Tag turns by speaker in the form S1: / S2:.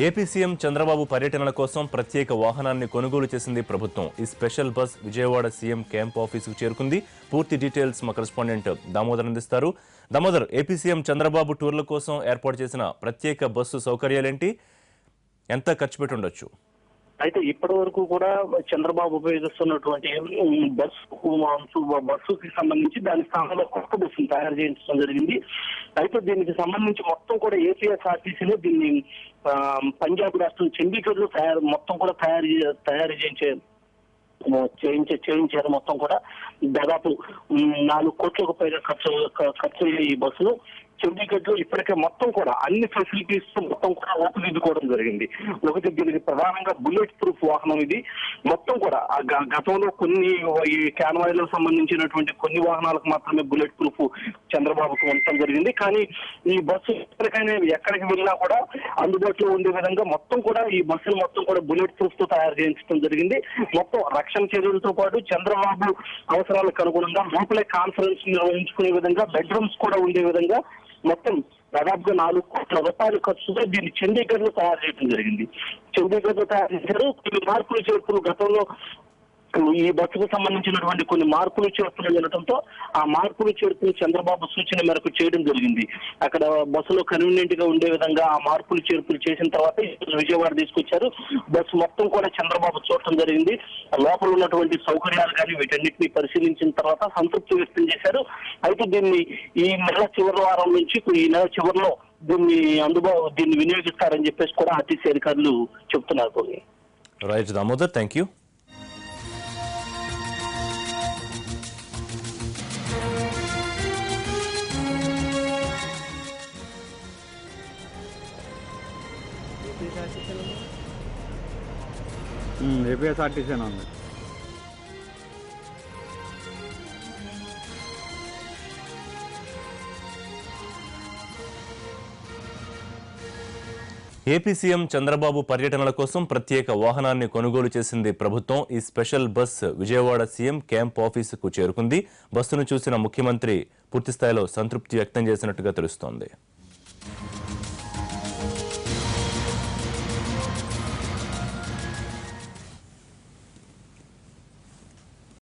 S1: AP CM Chandrababu పర్యటనల కోసం ప్రత్యేక వాహనాన్ని కొనుగోలు చేసింది ప్రభుత్వం. ఈ special bus Vijayawada CM camp ఆఫీసుకు చేరుకుంది. పూర్తి డీటెయిల్స్ మా కరెస్పాండెంట్ దామోదర్ అందిస్తారు. దామోదర్, ఏపీ సీఎం చంద్రబాబు టూర్ల కోసం ఏర్పాటు చేసిన ప్రత్యేక బస్సు సౌకర్యాలేంటి? ఎంత ఖర్చు పెట్టి ఉండొచ్చు?
S2: అయితే ఇప్పటి వరకు కూడా చంద్రబాబు ఉపయోగిస్తున్నటువంటి బస్సుకి సంబంధించి దాని స్థానంలో కొత్త బస్సును తయారు చేయించడం జరిగింది. అయితే దీనికి సంబంధించి మొత్తం కూడా ఏపీఎస్ఆర్టీసీలో దీన్ని పంజాబ్ రాష్ట్రం చండీగఢ్ లో తయారు చేయించారు. మొత్తం కూడా దాదాపు 4 కోట్లకు పైగా ఖర్చు ఈ బస్సులు చండీగఢ్ లో ఇప్పటికే మొత్తం కూడా అన్ని ఫెసిలిటీస్ మొత్తం కూడా రూపుదిద్దుకోవడం జరిగింది. ఒకటి దీనికి ప్రధానంగా బుల్లెట్ ప్రూఫ్ వాహనం ఇది. మొత్తం కూడా గతంలో కొన్ని ఈ కాన్వాయ్లకు సంబంధించినటువంటి కొన్ని వాహనాలకు మాత్రమే బుల్లెట్ ప్రూఫ్ చంద్రబాబుకు ఉండటం జరిగింది. కానీ ఈ బస్సు ఎక్కడికి వెళ్ళినా కూడా అందుబాటులో ఉండే విధంగా మొత్తం కూడా ఈ బస్సులు మొత్తం కూడా బుల్లెట్ ప్రూఫ్ తో తయారు చేయించడం జరిగింది. మొత్తం రక్షణ చర్యలతో పాటు చంద్రబాబు అవసరాలకు అనుగుణంగా లోపలే కాన్ఫరెన్స్ నిర్వహించుకునే విధంగా బెడ్రూమ్స్ కూడా ఉండే విధంగా మొత్తం దాదాపుగా 4 కోట్ల రూపాయల ఖర్చుతో దీన్ని చండీగఢ్ లో తయారు చేయడం జరిగింది. చండీగఢ్ లో తయారు చేశారు. కొన్ని మార్పులు చేర్పులు గతంలో ఈ బస్సుకు సంబంధించినటువంటి కొన్ని మార్పులు చేర్పులు ఉండటంతో ఆ మార్పులు చేర్పులు చంద్రబాబు సూచన మేరకు చేయడం జరిగింది. అక్కడ బస్సులో కన్వీనియంట్ గా ఉండే విధంగా ఆ మార్పులు చేర్పులు చేసిన తర్వాత విజయవాడ తీసుకొచ్చారు. బస్సు మొత్తం కూడా చంద్రబాబు చూడటం జరిగింది. లోపల ఉన్నటువంటి సౌకర్యాలు కానీ వీటన్నిటిని పరిశీలించిన తర్వాత సంతృప్తి వ్యక్తం చేశారు. అయితే దీన్ని ఈ నెల చివరి వారం నుంచి ఈ నెల చివరిలో దీన్ని వినియోగిస్తారని చెప్పేసి కూడా ఆర్టీసీ అధికారులు చెప్తున్నారు.
S1: Right Damodar, thank you.
S3: ఏపీఎస్ఆర్టీసీనే ఉంది.
S1: ఏపీ సీఎం చంద్రబాబు పర్యటనల కోసం ప్రత్యేక వాహనాన్ని కొనుగోలు చేసింది ప్రభుత్వం. ఈ special bus Vijayawada CM camp ఆఫీసుకు చేరుకుంది. బస్సును చూసిన ముఖ్యమంత్రి పూర్తిస్థాయిలో సంతృప్తి వ్యక్తం చేసినట్టుగా తెలుస్తోంది.